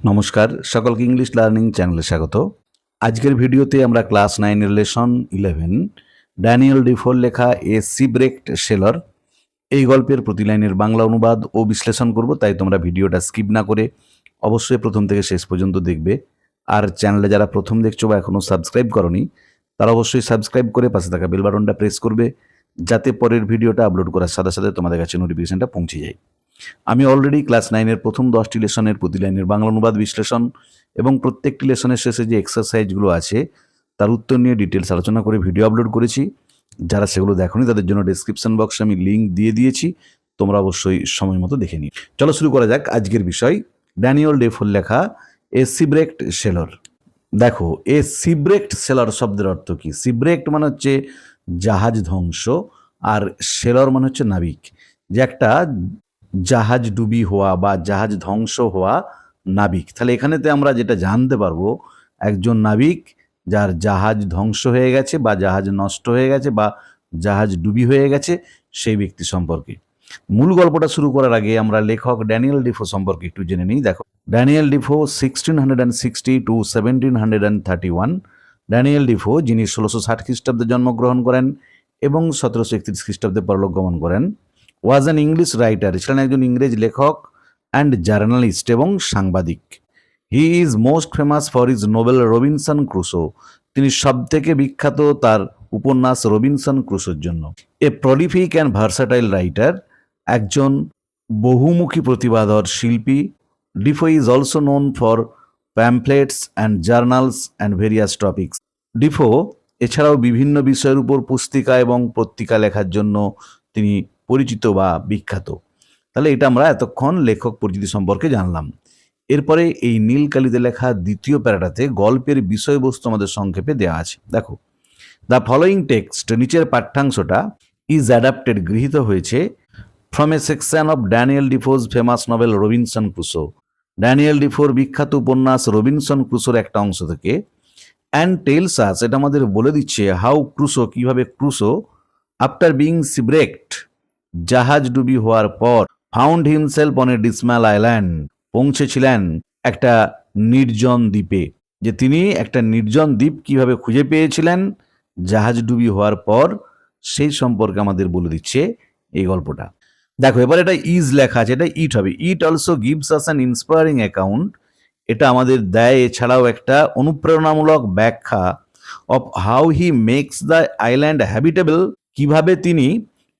নমস্কার, সকলকে English learning চ্যানেলে স্বাগত। আজকের ভিডিওতে আমরা ক্লাস 9 এর লেসন 11 ড্যানিয়েল ডিফোর লেখা এ সিব্রেক্ট সেলর এই গল্পের প্রতি লাইনের বাংলা অনুবাদ ও বিশ্লেষণ করব। তাই তোমরা ভিডিওটা স্কিপ না করে অবশ্যই প্রথম থেকে শেষ পর্যন্ত দেখবে। আর চ্যানেলে যারা প্রথম দেখছো বা এখনও সাবস্ক্রাইব করনি তারা অবশ্যই সাবস্ক্রাইব করে পাশে থাকা বেল বাটনটা প্রেস করবে, যাতে পরের ভিডিওটা আপলোড করার সাথে সাথে তোমাদের কাছে নোটিফিকেশনটা পৌঁছে যায়। আমি অলরেডি ক্লাস 9-এর প্রথম 10টি লেসনের প্রতি লাইনের বাংলা অনুবাদ বিশ্লেষণ এবং প্রত্যেকটি লেসনের শেষে যে এক্সারসাইজগুলো আছে তার উত্তর নিয়ে ডিটেলস আলোচনা করে ভিডিও আপলোড করেছি। যারা সেগুলো দেখোনি তাদের জন্য ডেসক্রিপশন বক্সে আমি লিঙ্ক দিয়ে দিয়েছি, তোমরা অবশ্যই সময় মতো দেখে নিও। চলো শুরু করা যাক আজকের বিষয়, ড্যানিয়েল ডিফোর লেখা এ সিব্রেক্ট সেলর। দেখো, এ সিব্রেক্ট সেলর শব্দের অর্থ কি? সিব্রেক্ট মানে হচ্ছে জাহাজ ধ্বংস, আর সেলর মানে হচ্ছে নাবিক। যে একটা জাহাজ ডুবি হওয়া বা জাহাজ ধ্বংস হওয়া নাবিক। তাহলে এখানেতে আমরা যেটা জানতে পারবো, একজন নাবিক যার জাহাজ ধ্বংস হয়ে গেছে বা জাহাজ নষ্ট হয়ে গেছে বা জাহাজ ডুবি হয়ে গেছে সেই ব্যক্তি সম্পর্কে। মূল গল্পটা শুরু করার আগে আমরা লেখক ড্যানিয়েল ডিফো সম্পর্কে একটু জেনে নিই। দেখো, Daniel Defoe 1660 to 1731। Daniel Defoe, যিনি 1660 খ্রিস্টাব্দে জন্মগ্রহণ করেন এবং 1731 খ্রিস্টাব্দে পরলোক গমন করেন, ওয়াজ অ্যান ইংলিশ রাইটার, ছিলেন একজন ইংরেজ লেখক অ্যান্ড জার্নালিস্ট এবং সাংবাদিক। He is most famous for his Nobel Robinson Crusoe, তিনি সবথেকে বিখ্যাত তার উপন্যাস রবিনসন ক্রুসোর জন্য। এ প্রলিফিক অ্যান্ড ভার্সাটাইল রাইটার, একজন বহুমুখী প্রতিভাধর শিল্পী। Defoe is also known for pamphlets and journals and various topics. Defoe এছাড়াও বিভিন্ন বিষয়ের উপর পুস্তিকা এবং পত্রিকা লেখার জন্য তিনি পরিচিত বা বিখ্যাত। তাহলে এটা আমরা এতক্ষণ লেখক পরিচিতি সম্পর্কে জানলাম। এরপরে এই নীল কালিতে লেখা দ্বিতীয় প্যারাটাতে গল্পের বিষয়বস্তু আমাদের সংক্ষেপে দেওয়া আছে। দেখো, দ্য ফলোয়িং টেক্সট, নিচের পাঠ্যাংশটা ইজ অ্যাডাপ্টেড, গৃহীত হয়েছে from a section of Daniel Defoe's famous novel Robinson Crusoe, Daniel ডিফোর বিখ্যাত উপন্যাস রবিনসন ক্রুসোর একটা অংশ থেকে। অ্যান্ড টেলস আস, এটা আমাদের বলে দিচ্ছে হাউ ক্রুসো, কিভাবে ক্রুসো আফটার বিং সিব্রেক্ট, জাহাজ ডুবি হওয়ার পর, found himself on a dismal island, পৌঁছেছিলেন একটা নির্জন দ্বীপে। যে তিনি একটা নির্জন দ্বীপ কিভাবে খুঁজে পেয়েছিলেন জাহাজ ডুবি হওয়ার পর, সেই সম্পর্কে আমাদের বলে দিচ্ছে এই গল্পটা। দেখো, এবার এটা ইজ লেখা আছে, এটা ইট হবে। It also gives us an inspiring account, এটা আমাদের দেয় এছাড়াও একটা অনুপ্রেরণামূলক ব্যাখ্যা of how he makes the island habitable, কিভাবে তিনি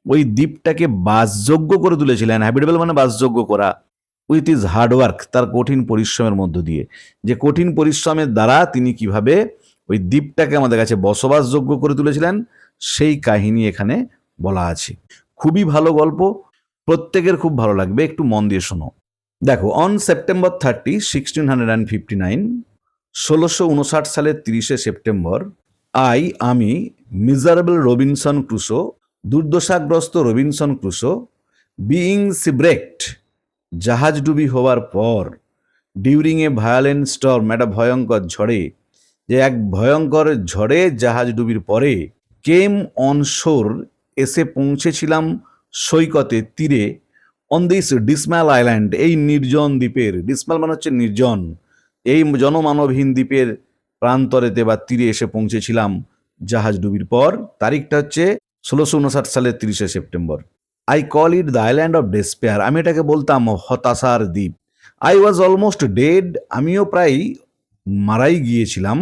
ওই দ্বীপটাকে বাসযোগ্য করে তুলেছিলেন। হ্যাবিটেবল মানে বাসযোগ্য করা। উইথ ইজ হার্ডওয়ার্ক, তার কঠিন পরিশ্রমের মধ্য দিয়ে, যে কঠিন পরিশ্রমের দ্বারা তিনি কিভাবে ওই দ্বীপটাকে আমাদের কাছে বসবাসযোগ্য করে তুলেছিলেন, সেই কাহিনী এখানে বলা আছে। খুবই ভালো গল্প, প্রত্যেকের খুব ভালো লাগবে, একটু মন দিয়ে শোনো। দেখো, অন সেপ্টেম্বর 30, 1659, 1659 সালের 30শে সেপ্টেম্বর, আমি মিজারেবল রবিনসন ক্রুসো, দুর্দশাগ্রস্ত রবিনসন ক্রুসো, বিইং সিব্রেক্ট, জাহাজ ডুবি হওয়ার পর, ডিউরিং এ ভায়োলেন্ট স্টর্ম, একটা ভয়ঙ্কর ঝড়ে, যে এক ভয়ঙ্কর ঝড়ে জাহাজ ডুবির পরে, কেম অন শোর, এসে পৌঁছেছিলাম সৈকতে, তীরে, অন দিস ডিসমাল আইল্যান্ড, এই নির্জন দ্বীপের, ডিসমাল মানে হচ্ছে নির্জন, এই জনমানবহীন দ্বীপের প্রান্তরেতে বা তীরে এসে পৌঁছেছিলাম জাহাজ ডুবির পর। তারিখটা হচ্ছে 1659 সালের 30শে সেপ্টেম্বর। I call it the island of despair, আমি এটাকে বলতাম হতাশার দ্বীপ। আই ওয়াজ অলমোস্ট ডেড, আমিও প্রায় মারাই গিয়েছিলাম।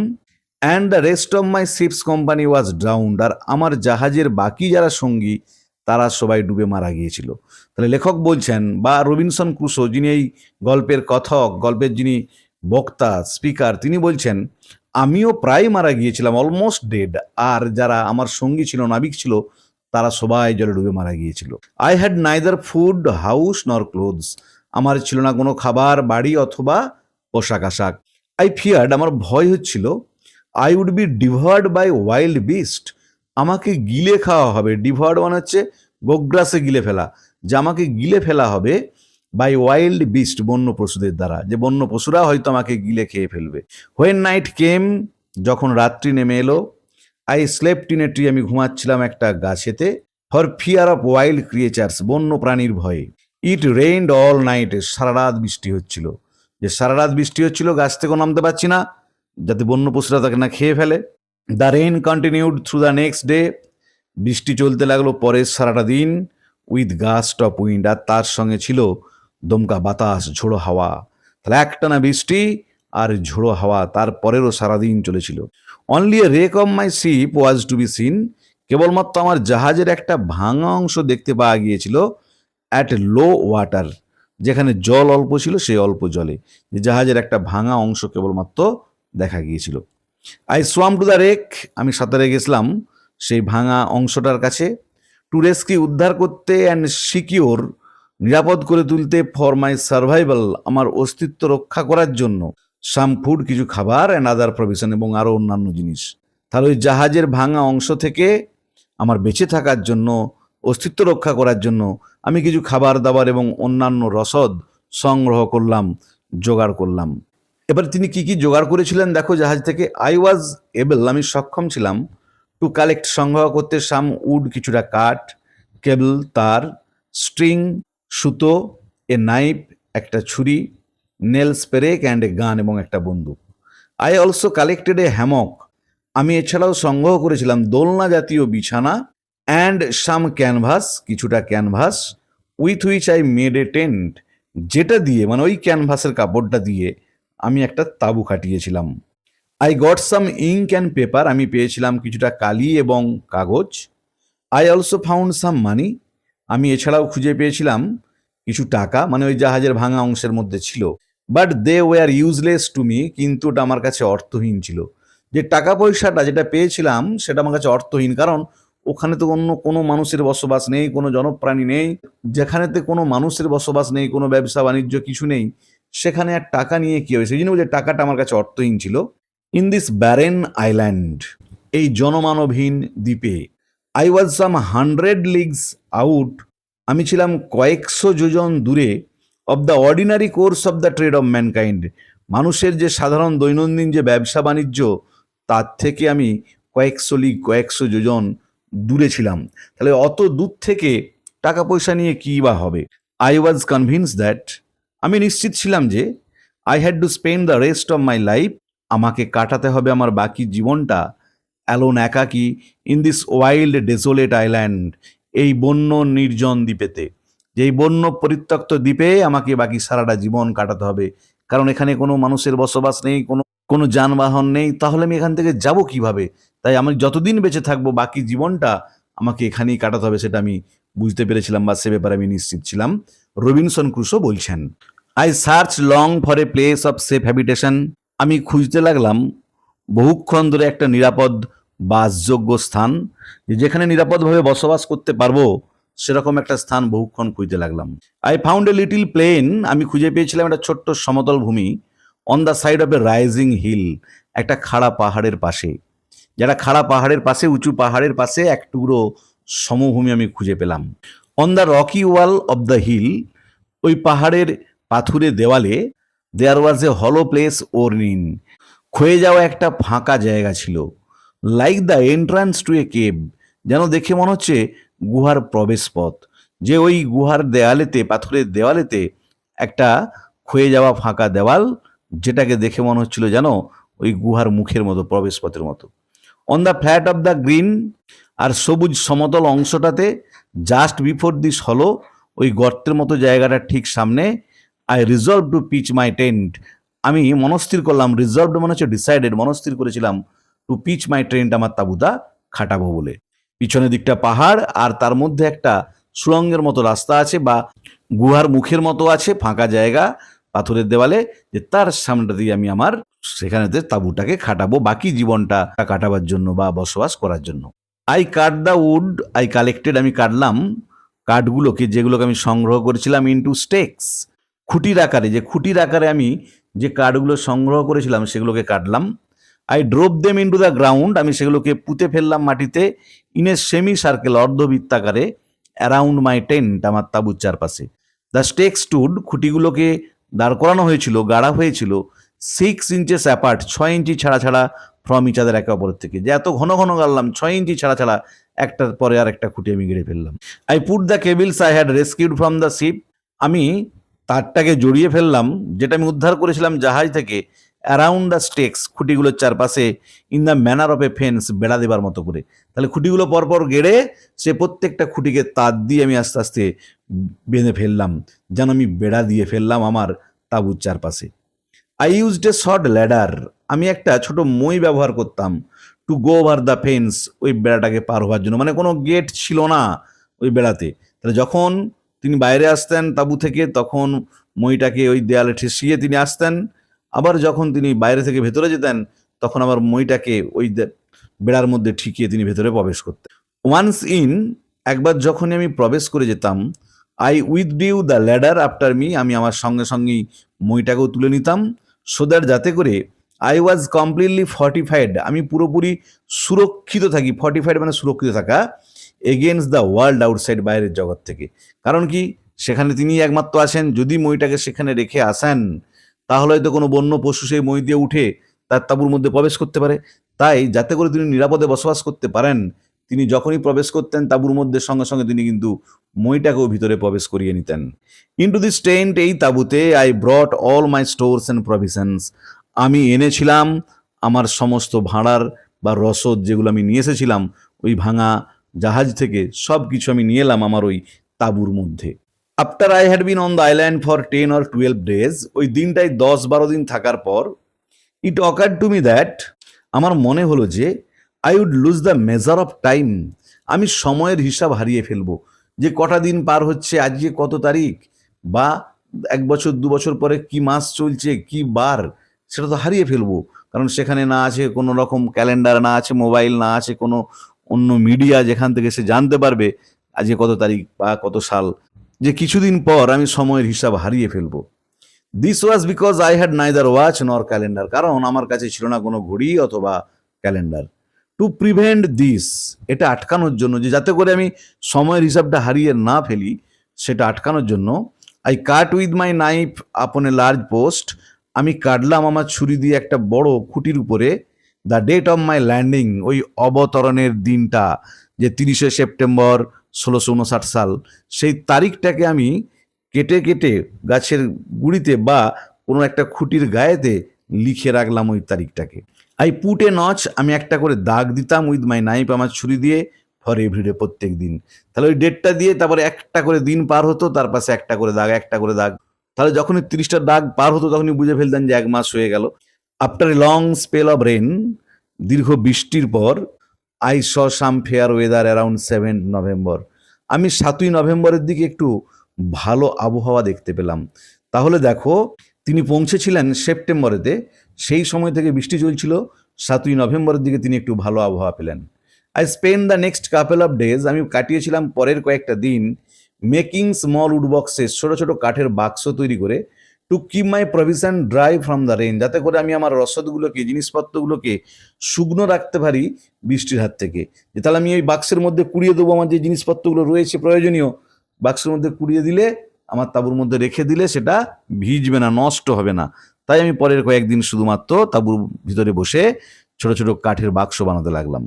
And the rest of my ship's company was drowned, আর আমার জাহাজের বাকি যারা সঙ্গী তারা সবাই ডুবে মারা গিয়েছিল। তাহলে লেখক বলছেন, বা রবিনসন ক্রুসো যিনি এই গল্পের কথক, গল্পের যিনি বক্তা স্পিকার, তিনি বলছেন আমিও প্রায় মারা গিয়েছিলাম, অলমোস্ট ডেড, আর যারা আমার সঙ্গী ছিল, নাবিক ছিল, তারা সবাই জলে ডুবে মারা গিয়েছিল। I had neither food, house নর ক্লোথস, আমার ছিল না কোনো খাবার, বাড়ি অথবা পোশাক আশাক। আই ফিয়ার্ড, আমার ভয় হচ্ছিল, I would be devoured by wild beast, আমাকে গিলে খাওয়া হবে। ডিভার্ড মানে হচ্ছে গোগ্রাসে গিলে ফেলা, যে আমাকে গিলে ফেলা হবে বাই ওয়াইল্ড বিস্ট, বন্য পশুদের দ্বারা, যে বন্য পশুরা হয়তো আমাকে গিলে খেয়ে ফেলবে। হোয়েন নাইট কেম, যখন রাত্রি নেমে এলো, I slept in a tree, আমি ঘুমাচ্ছিলাম একটা গাছেতে, for fear of wild creatures, বন্য প্রাণীর ভয়ে। ইট রেইনড অল নাইট, সারা রাত বৃষ্টি হচ্ছিল। যে সারা রাত বৃষ্টি হচ্ছিল, গাছ থেকেও নামতে পারছি না যাতে বন্য পশুরা তাকে না খেয়ে ফেলে। The rain continued through the next day, বৃষ্টি চলতে লাগলো পরের সারাটা দিন, উইথ গাস্ট অফ উইন্ড, আর তার সঙ্গে ছিল দমকা বাতাস, ঝোড়ো হাওয়া। তাহলে একটানা বৃষ্টি আর ঝোড়ো হাওয়া তারপরেরও সারাদিন চলেছিল। Only a wreck of my ship was to be seen, কেবলমাত্র আমার জাহাজের একটা ভাঙা অংশ দেখতে পাওয়া গিয়েছিল অ্যাট লো ওয়াটার, যেখানে জল অল্প ছিল সেই অল্প জলে যে জাহাজের একটা ভাঙা অংশ কেবলমাত্র দেখা গিয়েছিল। I swamp to the rake, আমি সাঁতারে গেছিলাম সেই ভাঙা অংশটার কাছে। টু রেস্কিউ, উদ্ধার করতে, অ্যান্ড সিকিওর, নিরাপদ করে তুলতে, ফর মাই সার্ভাইভাল, আমার অস্তিত্ব রক্ষা করার জন্য, সাম ফুড, কিছু খাবার, অ্যান্ড আদার প্রভিশন, এবং আরও অন্যান্য জিনিস। তাহলে ওই জাহাজের ভাঙা অংশ থেকে আমার বেঁচে থাকার জন্য, অস্তিত্ব রক্ষা করার জন্য আমি কিছু খাবার দাবার এবং অন্যান্য রসদ সংগ্রহ করলাম, জোগাড় করলাম। এবার তিনি কি কি জোগাড় করেছিলেন দেখো জাহাজ থেকে। আই ওয়াজ এবল, আমি সক্ষম ছিলাম, টু কালেক্ট, সংগ্রহ করতে, সাম উড, কিছুটা কাঠ, কেবল, তার, স্ট্রিং, সুতো, এ নাইফ, একটা ছুরি, নেল স্পেরেক, অ্যান্ড এ গান, এবং একটা বন্দুক। I also collected a Hammock, আমি এছাড়াও সংগ্রহ করেছিলাম দোলনা জাতীয় বিছানা, অ্যান্ড সাম ক্যানভাস, কিছুটা canvas, with which I made a tent, যেটা দিয়ে মানে ওই ক্যানভাসের কাপড়টা দিয়ে আমি একটা তাঁবু খাটিয়েছিলাম। I got some ink and paper, আমি পেয়েছিলাম কিছুটা কালি এবং কাগজ। I also found some money, আমি এছাড়াও খুঁজে পেয়েছিলাম কিছু টাকা, মানে ওই জাহাজের ভাঙা অংশের মধ্যে ছিল। But they were useless to me, কিন্তু ওটা আমার কাছে অর্থহীন ছিল। যে টাকা পয়সাটা যেটা পেয়েছিলাম সেটা আমার কাছে অর্থহীন, কারণ ওখানে তো অন্য কোনো মানুষের বসবাস নেই, কোনো জনপ্রাণী নেই। যেখানেতে কোনো মানুষের বসবাস নেই, কোনো ব্যবসা বাণিজ্য কিছু নেই, সেখানে আর টাকা নিয়ে কী হবে? সেই জন্য যে টাকাটা আমার কাছে অর্থহীন ছিল। ইন দিস ব্যারেন আইল্যান্ড, এই জনমানবহীন দ্বীপে, I was some 100 leagues out, আমি ছিলাম কয়েকশো যোজন দূরে, of the ordinary course of the trade of mankind, মানুষের যে সাধারণ দৈনন্দিন যে ব্যবসা বাণিজ্য তার থেকে আমি কয়েকশো লিগ, কয়েকশো যোজন দূরে ছিলাম। তাহলে অত দূর থেকে টাকা পয়সা নিয়ে কী বা হবে? আই ওয়াজ কনভিন্স দ্যাট, আমি নিশ্চিত ছিলাম যে, I had to spend the rest of my life, আমাকে কাটাতে হবে আমার বাকি জীবনটা অ্যালোন, একাকী, ইন দিস ওয়াইল্ড ডেসোলেট আইল্যান্ড, এই বন্য নির্জন দ্বীপেতে, যেই বন্য পরিত্যক্ত দ্বীপে আমাকে বাকি সারাটা জীবন কাটাতে হবে। কারণ এখানে কোনো মানুষের বসবাস নেই, কোনো যানবাহন নেই, তাহলে আমি এখান থেকে যাব কিভাবে? তাই আমি যতদিন বেঁচে থাকবো বাকি জীবনটা আমাকে এখানেই কাটাতে হবে, সেটা আমি বুঝতে পেরেছিলাম, বা সে ব্যাপারে আমি নিশ্চিত ছিলাম। রবিনসন ক্রুসো বলছেন। I search long for a place of safe habitation, আমি খুঁজতে লাগলাম বহুক্ষণ ধরে একটা নিরাপদ বাসযোগ্য স্থান, যেখানে নিরাপদভাবে বসবাস করতে পারবো, সেরকম একটা স্থান বহুক্ষণ খুঁজতে লাগলাম। I found a little plain, আমি খুঁজে পেয়েছিলাম একটা ছোট্ট সমতল ভূমি, on the side of a rising hill, একটা খাড়া পাহাড়ের পাশে, যারা খাড়া পাহাড়ের পাশে, উঁচু পাহাড়ের পাশে এক টুকরো সমভূমি আমি খুঁজে পেলাম। On the rocky wall of the hill, ওই পাহাড়ের পাথুরে দেওয়ালে, দেয়ার ওয়াজ এ হলো প্লেস ওরনিন, ক্ষয়ে যাওয়া একটা ফাঁকা জায়গা ছিল। Like the entrance to a cave, যেন দেখে মনে হচ্ছে গুহার প্রবেশপথ, যে ওই গুহার দেয়ালেতে, পাথরের দেওয়ালেতে একটা ক্ষয়ে যাওয়া ফাঁকা দেওয়াল, যেটাকে দেখে মনে হচ্ছিল যেন ওই গুহার মুখের মতো, প্রবেশপথের মতো। On the flat of the green, আর সবুজ সমতল অংশটাতে, জাস্ট বিফোর দিস হলো, ওই গর্তের মতো জায়গাটার ঠিক সামনে, I resolved to pitch my tent, আমি মনস্থির করলাম, রিজলভড মানে হচ্ছে ডিসাইডেড, মনস্থির করেছিলাম, টু পিচ মাই টেন্ট, আমার তাঁবুটা খাটাবো বলে। পিছনের দিকটা পাহাড়, আর তার মধ্যে একটা সুড়ঙ্গের মতো রাস্তা আছে, বা গুহার মুখের মতো আছে, ফাঁকা জায়গা পাথরের দেওয়ালে, যে তার সামনেটা দিয়ে আমি আমার সেখানেতে তাঁবুটাকে খাটাবো বাকি জীবনটা কাটাবার জন্য বা বসবাস করার জন্য। I cut the wood, I collected, আমি কাটলাম কাঠগুলোকে, যেগুলোকে আমি সংগ্রহ করেছিলাম, ইনটু স্টেক্স, খুঁটির আকারে, যে খুঁটির আকারে আমি যে কাঠগুলো সংগ্রহ করেছিলাম সেগুলোকে কাটলাম। I drove them into the ground, আমি সেগুলোকে পুঁতে ফেললাম মাটিতে, ইন এ সেমি সার্কেল, অর্ধবৃত্তাকারে, অ্যারাউন্ড মাই টেন্ট, আমার তাঁবুর চারপাশে। দ্য স্টেক স্টুড, খুঁটিগুলোকে দাঁড় করানো হয়েছিল, গাড়া হয়েছিল, 6 ইঞ্চেস অ্যাপার্ট, 6 ইঞ্চি ছাড়া ছাড়া, ফ্রম ইচ আদার, একে অপরের থেকে। যে এত ঘন ঘন গাড়লাম, 6 ইঞ্চি ছাড়া ছাড়া একটার পরে আর একটা খুঁটি আমি গেড়ে ফেললাম। I put the cables I had rescued from the ship, আমি তারটাকে জড়িয়ে ফেললাম, যেটা আমি উদ্ধার করেছিলাম জাহাজ থেকে, অ্যারাউন্ড দ্য স্টেক্স, খুঁটিগুলোর চারপাশে, in the manner of a fence, বেড়া দেবার মতো করে। তাহলে খুঁটিগুলো পরপর গেড়ে সে প্রত্যেকটা খুঁটিকে তার দিয়ে আমি আস্তে আস্তে বেঁধে ফেললাম, যেন আমি বেড়া দিয়ে ফেললাম আমার তাঁবুর চারপাশে। I used a short ladder, আমি একটা ছোট মই ব্যবহার করতাম, to go over the fence, ওই বেড়াটাকে পার হওয়ার জন্য। মানে কোনো গেট ছিল না ওই বেড়াতে। তাহলে যখন তিনি বাইরে আসতেন তাঁবু থেকে, তখন মইটাকে ওই দেয়ালে ঠেসিয়ে তিনি আসতেন। আবার যখন তিনি বাইরে থেকে ভেতরে যেতেন, তখন আবার মইটাকে ওই বেড়ার মধ্যে ঠেকিয়ে তিনি ভেতরে প্রবেশ করতেন। ওয়ান্স ইন, একবার যখনই আমি প্রবেশ করে যেতাম, I উইথড্রিউ the ladder after me, আমি আমার সঙ্গে সঙ্গেই মইটাকেও তুলে নিতাম, সো দ্যাট, যাতে করে আই ওয়াজ কমপ্লিটলি ফর্টিফাইড, আমি পুরোপুরি সুরক্ষিত থাকি। ফর্টিফাইড মানে সুরক্ষিত থাকা, এগেনস্ট দ্য ওয়ার্ল্ড আউটসাইড, বাইরের জগৎ থেকে। কারণ কি, সেখানে তিনি একমাত্র আছেন। যদি মইটাকে সেখানে রেখে আসেন, তাহলে হয়তো কোনো বন্য পশু সেই মই দিয়ে উঠে তার তাঁবুর মধ্যে প্রবেশ করতে পারে। তাই যাতে করে তিনি নিরাপদে বসবাস করতে পারেন, তিনি যখনই প্রবেশ করতেন তাঁবুর মধ্যে, সঙ্গে সঙ্গে তিনি কিন্তু মইটাকেও ভিতরে প্রবেশ করিয়ে নিতেন। ইন্টু দিস টেন্ট, এই তাঁবুতে, I brought all my stores and provisions, আমি এনেছিলাম আমার সমস্ত ভাঁড়ার বা রসদ, যেগুলো আমি নিয়ে এসেছিলাম ওই ভাঙা জাহাজ থেকে, সব কিছু আমি নিয়ে এলাম আমার ওই তাঁবুর মধ্যে। After I had been on the island for 10 or 12 days, ওই দিনটাই 10-12 দিন থাকার পর, it occurred to me that, আমার মনে হলো যে, I would lose the measure of time, আমি সময়ের হিসাব হারিয়ে ফেলবো। যে কটা দিন পার হচ্ছে, আজকে কত তারিখ, বা 1 বছর 2 বছর পরে কি মাস চলছে, কি বার, সেটা তো হারিয়ে ফেলবো। কারণ সেখানে না আছে কোনো রকম ক্যালেন্ডার, না আছে মোবাইল, না আছে কোনো অন্য মিডিয়া যেখান থেকে সে জানতে পারবে আজকে কত তারিখ বা কত সাল। যে কিছুদিন পর আমি সময়ের হিসাব হারিয়ে ফেলবো। This was because I had neither watch নর ক্যালেন্ডার, কারণ আমার কাছে ছিল না কোনো ঘড়ি অথবা ক্যালেন্ডার। টু প্রিভেন্ট দিস, এটা আটকানোর জন্য, যে যাতে করে আমি সময়ের হিসাবটা হারিয়ে না ফেলি, সেটা আটকানোর জন্য, I cut with my knife আপন এ লার্জ পোস্ট, আমি কাটলাম আমার ছুরি দিয়ে একটা বড় খুঁটির উপরে, the date of my landing, ওই অবতরণের দিনটা, যে 30শে সেপ্টেম্বর 1659 সাল, সেই তারিখটাকে আমি কেটে কেটে গাছের গুঁড়িতে বা কোনো একটা খুঁটির গায়েতে লিখে রাখলাম ওই তারিখটাকে। আই পুট এ নচ, আমি একটা করে দাগ দিতাম উইথ মাই নাইফ, আমার ছুরি দিয়ে, ফর এভরিডে, প্রত্যেক দিন। তাহলে ওই ডেটটা দিয়ে তারপরে একটা করে দিন পার হতো, তার পাশে একটা করে দাগ, একটা করে দাগ। তাহলে যখনই 30টা দাগ পার হতো, তখনই বুঝে ফেলতেন যে 1 মাস হয়ে গেল। After a long spell of rain, দীর্ঘ বৃষ্টির পর, I saw some fair weather around 7 November, আমি 7ই নভেম্বরের দিকে একটু ভালো আবহাওয়া দেখতে পেলাম। তাহলে দেখো, তিনি পৌঁছেছিলেন সেপ্টেম্বরেতে, সেই সময় থেকে বৃষ্টি চলছিল, 7ই নভেম্বরের দিকে তিনি একটু ভালো আবহাওয়া পেলেন। I spend the next couple of days, আমি কাটিয়েছিলাম পরের কয়েকটা দিন, মেকিং স্মল উড বক্সেস, ছোটো ছোটো কাঠের বাক্স তৈরি করে, to keep my provision dry from the rain, যাতে করে আমি আমার রসদগুলোকে, জিনিসপত্রগুলোকে শুকনো রাখতে পারি বৃষ্টির হাত থেকে। যে তাহলে আমি ওই বাক্সের মধ্যে কুড়িয়ে দেবো, আমার যে জিনিসপত্রগুলো রয়েছে প্রয়োজনীয়, বাক্সের মধ্যে কুড়িয়ে দিলে, আমার তাঁবুর মধ্যে রেখে দিলে সেটা ভিজবে না, নষ্ট হবে না। তাই আমি পরের কয়েকদিন শুধুমাত্র তাঁবুর ভিতরে বসে ছোট ছোট কাঠের বাক্স বানাতে লাগলাম।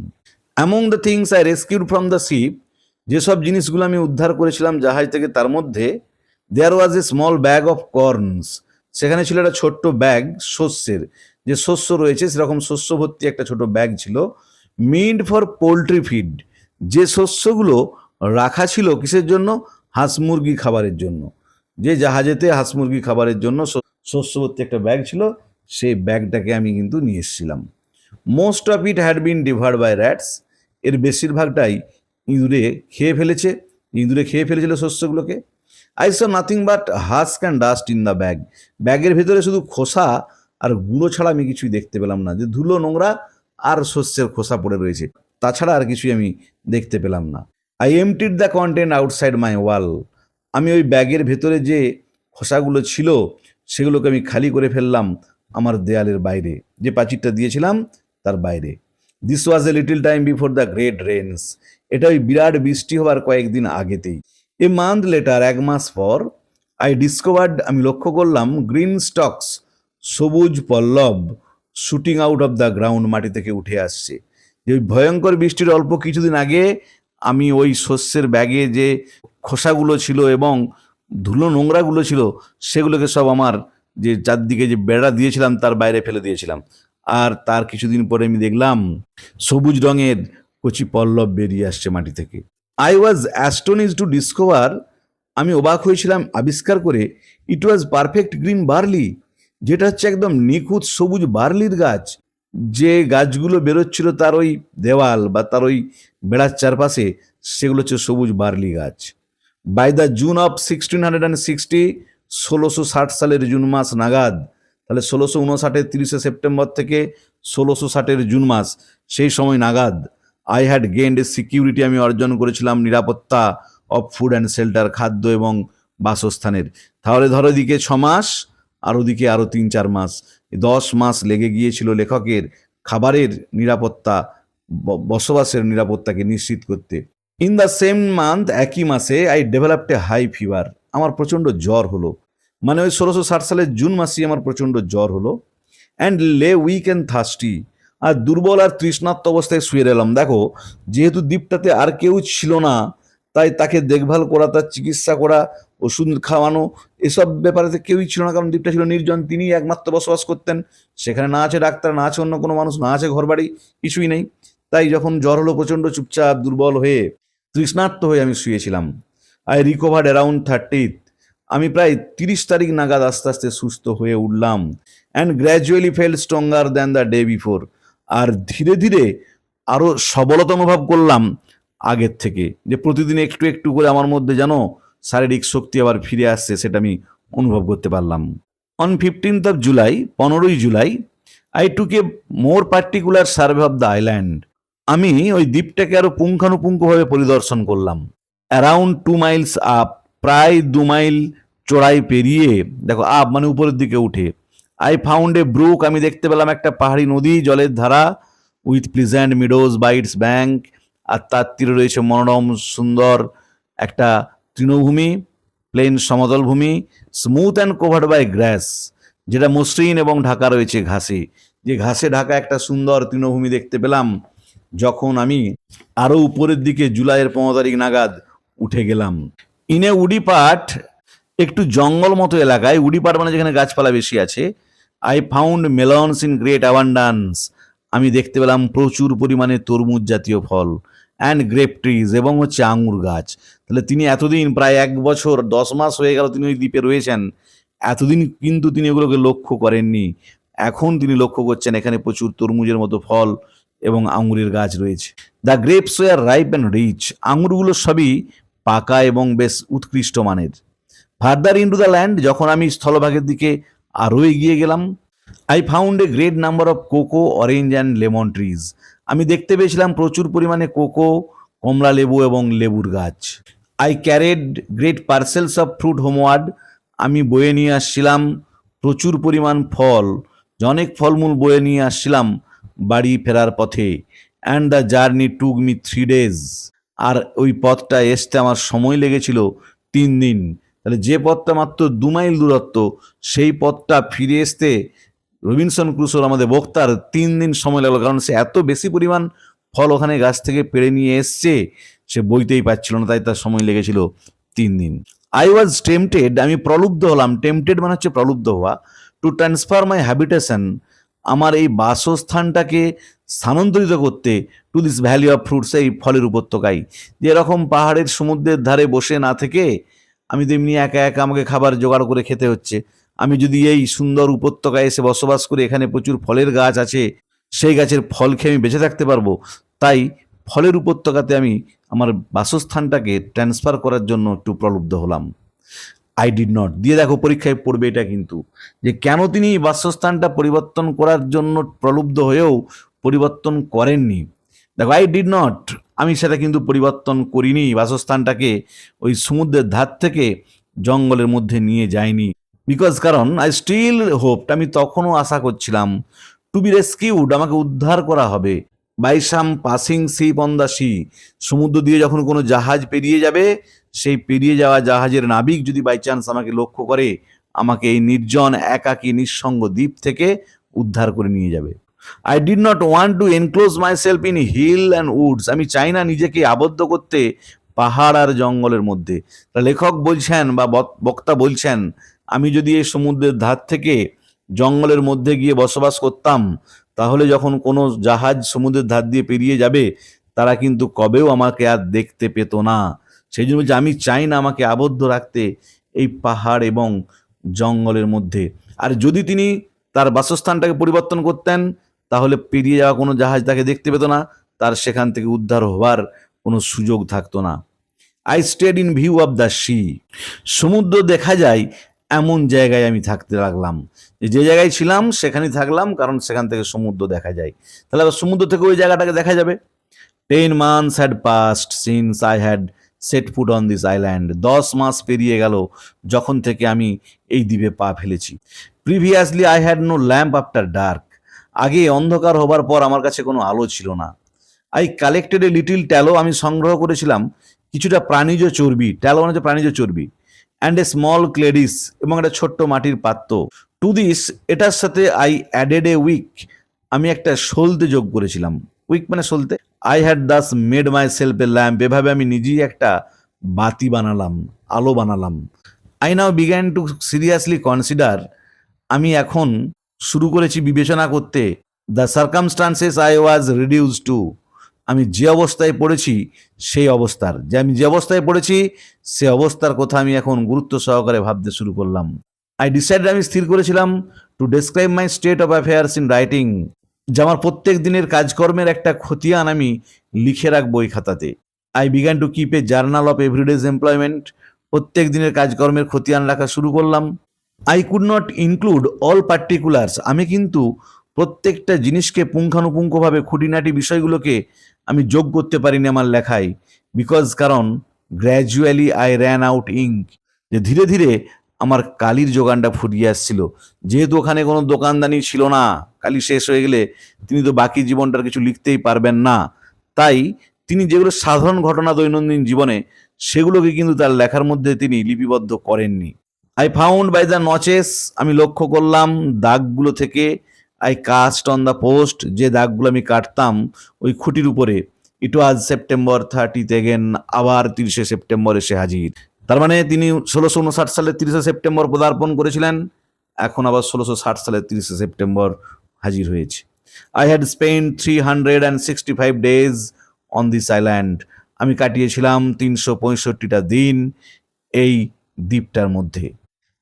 Among the things I rescued from the sheep, যেসব জিনিসগুলো আমি উদ্ধার করেছিলাম জাহাজ থেকে, তার মধ্যে দেয়ার ওয়াজ a small bag of corns, সেখানে ছিল একটা ছোট্ট ব্যাগ, শস্যের, যে শস্য রয়েছে সেরকম শস্য ভর্তি একটা ছোট ব্যাগ ছিল, মিন্ড ফর পোলট্রি ফিড, যে শস্যগুলো রাখা ছিল কিসের জন্য, হাঁস মুরগি খাবারের জন্য। যে জাহাজেতে হাঁস মুরগি খাবারের জন্য শস্য ভর্তি একটা ব্যাগ ছিল, সেই ব্যাগটাকে আমি কিন্তু নিয়ে এসেছিলাম। Most of it had been devoured by rats, এর বেশিরভাগটাই ইঁদুরে খেয়ে ফেলেছে, ইঁদুরে খেয়ে ফেলেছিল শস্যগুলোকে। I saw nothing but husk and dust in the bag, ব্যাগের ভেতরে শুধু খোসা আর গুঁড়ো ছাড়া আমি কিছুই দেখতে পেলাম না, যে ধুলো নোংরা আর শস্যের খোসা পড়ে রয়েছে, তাছাড়া আর কিছুই আমি দেখতে পেলাম না। I emptied the content outside my wall, আমি ওই ব্যাগের ভেতরে যে খোসাগুলো ছিল সেগুলোকে আমি খালি করে ফেললাম আমার দেয়ালের বাইরে, যে প্রাচীরটা দিয়েছিলাম তার বাইরে। This was a little time before the great Reigns, এটা ওই বিরাট বৃষ্টি হওয়ার কয়েকদিন আগেতেই। এ মান্থ লেটার, 1 মাস পর, আই ডিসকভার্ড, আমি লক্ষ্য করলাম, গ্রিন স্টকস, সবুজ পল্লব, shooting out of the ground, মাটি থেকে উঠে আসছে। যে ওই ভয়ঙ্কর বৃষ্টির অল্প কিছুদিন আগে আমি ওই শস্যের ব্যাগে যে খোসাগুলো ছিল এবং ধুলো নোংরাগুলো ছিল সেগুলোকে সব আমার যে চারদিকে যে বেড়া দিয়েছিলাম তার বাইরে ফেলে দিয়েছিলাম। আর তার কিছুদিন পরে আমি দেখলাম সবুজ রঙের কচি পল্লব বেরিয়ে আসছে মাটি থেকে। আই ওয়াজ অ্যাস্টোনিশড টু ডিসকভার, আমি অবাক হয়েছিলাম আবিষ্কার করে, ইট ওয়াজ পারফেক্ট গ্রিন বার্লি, যেটা হচ্ছে একদম নিখুঁত সবুজ বার্লির গাছ। যে গাছগুলো বেরোচ্ছিল তার ওই দেওয়াল বা তার ওই বেড়ার চারপাশে, সেগুলো হচ্ছে সবুজ বার্লি গাছ। বাই দ্য জুন অফ 1660, 1660 সালের জুন মাস নাগাদ, তাহলে 1659-এর 30শে সেপ্টেম্বর থেকে 1660-এর জুন মাস, সেই সময় নাগাদ আই হ্যাড গেইনড সিকিউরিটি, আমি অর্জন করেছিলাম নিরাপত্তা অফ ফুড অ্যান্ড শেল্টার, খাদ্য এবং বাসস্থানের। তাহলে ধরো এদিকে 6 মাস আর ওদিকে আরও 3-4 মাস, 10 মাস লেগে গিয়েছিল লেখকের খাবারের নিরাপত্তা, বসবাসের নিরাপত্তাকে নিশ্চিত করতে। ইন দ্য সেম মান্থ, একই মাসে, I developed a high fever, আমার প্রচণ্ড জ্বর হলো। মানে ওই 1660 সালের জুন মাসে আমার প্রচণ্ড জ্বর হলো। অ্যান্ড লে উইক অ্যান্ড থার্স্টি, আর দুর্বল আর তৃষ্ণার্ত অবস্থায় শুয়ে রইলাম। দেখো, যেহেতু দ্বীপটাতে আর কেউ ছিল না, তাই তাকে দেখভাল করা, তার চিকিৎসা করা, ওষুধ খাওয়ানো, এসব ব্যাপারে কেউই ছিল না, কারণ দ্বীপটা ছিল নির্জন, তিনি একমাত্র বসবাস করতেন সেখানে। না আছে ডাক্তার, না আছে অন্য কোনো মানুষ, না আছে ঘরবাড়ি, কিছুই নেই। তাই যখন জ্বর হলো, প্রচণ্ড চুপচাপ দুর্বল হয়ে তৃষ্ণার্ত হয়ে আমি শুয়েছিলাম। আই রিকভার্ড অ্যারাউন্ড 30th, আমি প্রায় 30 তারিখ নাগাদ আস্তে আস্তে সুস্থ হয়ে উঠলাম। And gradually felt stronger than the day before, আর ধীরে ধীরে আরও সবলতা অনুভব করলাম আগের থেকে, যে প্রতিদিন একটু একটু করে আমার মধ্যে যেন শারীরিক শক্তি আবার ফিরে আসছে, সেটা আমি অনুভব করতে পারলাম। অন 15th of July, 15ই জুলাই, I took a more particular survey of the island, আমি ওই দ্বীপটাকে আরো পুঙ্খানুপুঙ্খভাবে পরিদর্শন করলাম। অ্যারাউন্ড 2 মাইলস আপ, প্রায় 2 মাইল চড়াই পেরিয়ে, দেখো আপ মানে উপরের দিকে উঠে, আই ফাউন্ড এ ব্রুক, আমি দেখতে পেলাম একটা পাহাড়ি নদী, জলের ধারা, with pleasant meadows by its bank, আর তার তীরে রয়েছে মনোরম সুন্দর একটা তৃণভূমি, প্লেন সমতল ভূমি, স্মুথ অ্যান্ড কভার্ড বাই গ্রাস, যেটা মসৃণ এবং ঢাকা রয়েছে ঘাসে। যে ঘাসে ঢাকা একটা সুন্দর তৃণভূমি দেখতে পেলাম যখন আমি আরও উপরের দিকে জুলাইয়ের 15 তারিখ নাগাদ উঠে গেলাম। ইনে উডি পাট, একটু জঙ্গল মতো এলাকায়, উডি পাট মানে যেখানে গাছপালা বেশি আছে, I found মেলনস in great abundance, আমি দেখতে পেলাম প্রচুর পরিমাণে তরমুজ জাতীয় ফল, অ্যান্ড গ্রেপ ট্রিজ, এবং হচ্ছে আঙুর গাছ। তাহলে তিনি এতদিন, প্রায় 1 বছর 10 মাস হয়ে গেল তিনি ওই দ্বীপে রয়েছেন, এতদিন কিন্তু তিনি এগুলোকে লক্ষ্য করেননি। এখন তিনি লক্ষ্য করছেন এখানে প্রচুর তরমুজের মতো ফল এবং আঙুরের গাছ রয়েছে। The grapes were ripe and rich, আঙুরগুলো সবই পাকা এবং বেশ উৎকৃষ্ট মানের। Further into the land, যখন আমি স্থলভাগের দিকে আরও এগিয়ে গেলাম, I found a great number of cocoa, orange and lemon trees, আমি দেখতে পেয়েছিলাম প্রচুর পরিমাণে কোকো, কমলা লেবু এবং লেবুর গাছ। I carried great parcels of fruit হোমওয়ার্ড, আমি বয়ে নিয়ে আসছিলাম প্রচুর পরিমাণ ফল, অনেক ফলমূল বয়ে নিয়ে আসছিলাম বাড়ি ফেরার পথে। And the journey took me 3 days, আর ওই পথটা আসতে আমার সময় লেগেছিল 3 দিন। তাহলে যে পথটা মাত্র 2 মাইল দূরত্ব, সেই পথটা ফিরে আসতে রবিনসন ক্রুসোর, আমাদের বক্তার 3 দিন সময় লাগলো, কারণ সে এত বেশি পরিমাণ ফল ওখানে গাছ থেকে পেড়ে নিয়ে এসছে, সে বইতেই পারছিল না, তাই তার সময় লেগেছিল 3 দিন। আই ওয়াজ টেম্পটেড, আমি প্রলুব্ধ হলাম, টেম্পটেড মানে হচ্ছে প্রলুব্ধ হওয়া, টু ট্রান্সফার মাই হ্যাবিটেশন, আমার এই বাসস্থানটাকে স্থানান্তরিত করতে, to this valley of fruits, এই ফলের উপত্যকায়। যে এরকম পাহাড়ের সমুদ্রের ধারে বসে না থেকে আমি তেমনি একা একা আমাকে খাবার জোগাড় করে খেতে হচ্ছে, আমি যদি এই সুন্দর উপত্যকায় এসে বসবাস করি, এখানে প্রচুর ফলের গাছ আছে, সেই গাছের ফল খেয়ে আমি বেঁচে থাকতে পারবো। তাই ফলের উপত্যকাতে আমি আমার বাসস্থানটাকে ট্রান্সফার করার জন্য একটু প্রলুব্ধ হলাম। আই ডিড নট, দিয়ে দেখো পরীক্ষায় পড়বে এটা কিন্তু, যে কেন তিনি বাসস্থানটা পরিবর্তন করার জন্য প্রলুব্ধ হয়েও পরিবর্তন করেননি। দেখো, আই ডিড নট, আমি সেটা কিন্তু পরিবর্তন করিনি, বাসস্থানটাকে ওই সমুদ্রের ধার থেকে জঙ্গলের মধ্যে নিয়ে যাইনি। বিকজ, কারণ আই স্টিল হোপড, আমি তখনও আশা করছিলাম, টু বি রেস্কিউড, আমাকে উদ্ধার করা হবে, by some passing ship on the sea, সমুদ্র দিয়ে যখন কোনো জাহাজ পেরিয়ে যাবে, সেই পেরিয়ে যাওয়া জাহাজের নাবিক যদি বাই চান্স আমাকে লক্ষ্য করে, আমাকে এই নির্জন একাকী নিঃসঙ্গ দ্বীপ থেকে উদ্ধার করে নিয়ে যাবে। I did not want to enclose myself in hill and woods, আমি চাই না নিজেকে আবদ্ধ করতে পাহাড় আর জঙ্গলের মধ্যে। তা লেখক বলছেন বা বক্তা বলছেন, আমি যদি এই সমুদ্রের ধার থেকে জঙ্গলের মধ্যে গিয়ে বসবাস করতাম, তাহলে যখন কোনো জাহাজ সমুদ্রের ধার দিয়ে পেরিয়ে যাবে, তারা কিন্তু কবেও আমাকে আর দেখতে পেত না। সেই জন্য বলছি, আমি চাই না আমাকে আবদ্ধ রাখতে এই পাহাড় এবং জঙ্গলের মধ্যে। আর যদি তিনি তার বাসস্থানটাকে পরিবর্তন করতেন, তাহলে পেরিয়ে যাওয়া কোনো জাহাজ তাকে দেখতে পেত না, তার সেখান থেকে উদ্ধার হওয়ার কোনো সুযোগ থাকতো না। I stayed in view of the sea. সমুদ্র দেখা যায় এমন জায়গায় আমি থাকতে লাগলাম, যে জায়গায় ছিলাম সেখানেই থাকলাম, কারণ সেখান থেকে সমুদ্র দেখা যায়। তাহলে আবার সমুদ্র থেকে ওই জায়গাটাকে দেখা যাবে। 10 months had passed since I had set foot on this island. 10 মাস পেরিয়ে গেল যখন থেকে আমি এই দ্বীপে পা ফেলেছি। Previously I had no lamp after dark. আগে অন্ধকার হবার পর আমার কাছে কোনো আলো ছিল না। I collected a little tallow. আমি সংগ্রহ করেছিলাম কিছুটা প্রাণীজ চর্বি। ট্যালো মানে হচ্ছে প্রাণীজ চর্বি। অ্যান্ড এ স্মল ক্লেডিস, এবং একটা ছোট্ট মাটির পাত্র। টু দিস, এটার সাথে আই অ্যাডেড এ উইক। আমি একটা সলতে যোগ করেছিলাম। উইক মানে সলতে। I had thus made myself a lamp. এভাবে আমি নিজেই একটা বাতি বানালাম, আলো বানালাম। I now began to seriously consider. আমি এখন শুরু করেছি বিবেচনা করতে। The circumstances I was reduced to. আমি যে অবস্থায় পড়েছি সেই অবস্থার, আমি যে অবস্থায় পড়েছি সে অবস্থার কথা আমি এখন গুরুত্ব সহকারে ভাবতে শুরু করলাম। আই ডিসাইডেড, আমি স্থির করেছিলাম, to describe my state of affairs in writing. যে আমার প্রত্যেক দিনের কাজকর্মের একটা খতিয়ান আমি লিখে রাখবো এই খাতাতে। I began to keep a journal of every day's employment. প্রত্যেক দিনের কাজকর্মের খতিয়ান রাখা শুরু করলাম। I could not include all particulars. আমি কিন্তু প্রত্যেকটা জিনিসকে পুঙ্খানুপুঙ্খভাবে, খুঁটিনাটি বিষয়গুলোকে আমি যোগ করতে পারিনি আমার লেখায়। বিকজ, কারণ gradually I ran out ink. যে ধীরে ধীরে আমার কালির যোগানটা ফুরিয়ে আসছিল। যেহেতু ওখানে কোনো দোকানদানি ছিল না, কালি শেষ হয়ে গেলে তিনি তো বাকি জীবনটার কিছু লিখতেই পারবেন না। তাই তিনি যেগুলো সাধারণ ঘটনা দৈনন্দিন জীবনে, সেগুলোকে কিন্তু তার লেখার মধ্যে তিনি লিপিবদ্ধ করেননি। I found by the notches. আমি লক্ষ্য করলাম দাগগুলো থেকে। I cast on the post. যে দাগগুলো আমি কাটতাম ওই খুঁটির উপরে। It was September 30 again. আবার 30শে সেপ্টেম্বর এসে হাজির। তার মানে তিনি 1659 সালের 30শে সেপ্টেম্বর পদার্পণ করেছিলেন, এখন আবার 1660 সালের 30শে সেপ্টেম্বর হাজির হয়েছে। I had spend 365 days on this island. আমি কাটিয়েছিলাম 365টা দিন এই দ্বীপটার মধ্যে।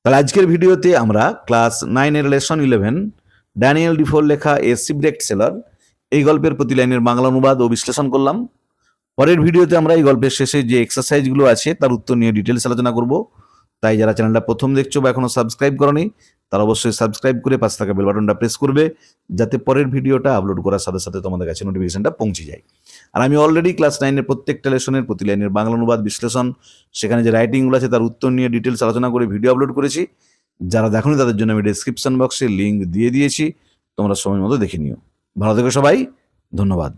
তাহলে আজকের ভিডিওতে আমরা ক্লাস 9-এর লেসন 11 ড্যানিয়েল ডিফোর লেখা এ শিপরেক্ট সেলার, এই গল্পের প্রতি লাইনের বাংলা অনুবাদ ও বিশ্লেষণ করলাম। পরের ভিডিওতে আমরা এই গল্পের শেষে যে এক্সারসাইজগুলো আছে তার উত্তর নিয়ে ডিটেলস আলোচনা করব। তাই যারা চ্যানেলটা প্রথম দেখছো বা এখনো সাবস্ক্রাইব করনি, তারা অবশ্যই সাবস্ক্রাইব করে পাশে থাকা বেল বাটনটা প্রেস করবে, যাতে পরের ভিডিওটা আপলোড করার সাথে সাথে তোমাদের কাছে নোটিফিকেশনটা পৌঁছে যায়। আর আমি অলরেডি ক্লাস 9-এর প্রত্যেকটা লেসনের প্রতি লাইনের বাংলা অনুবাদ, বিশ্লেষণ, সেখানে যে রাইটিংগুলো আছে তার উত্তর নিয়ে ডিটেলস আলোচনা করে ভিডিও আপলোড করেছি। যারা দেখোনি তাদের জন্য আমি ডেসক্রিপশন বক্সে লিঙ্ক দিয়ে দিয়েছি, তোমরা সময় মতো দেখে নিও। ভালো থেকো সবাই, ধন্যবাদ।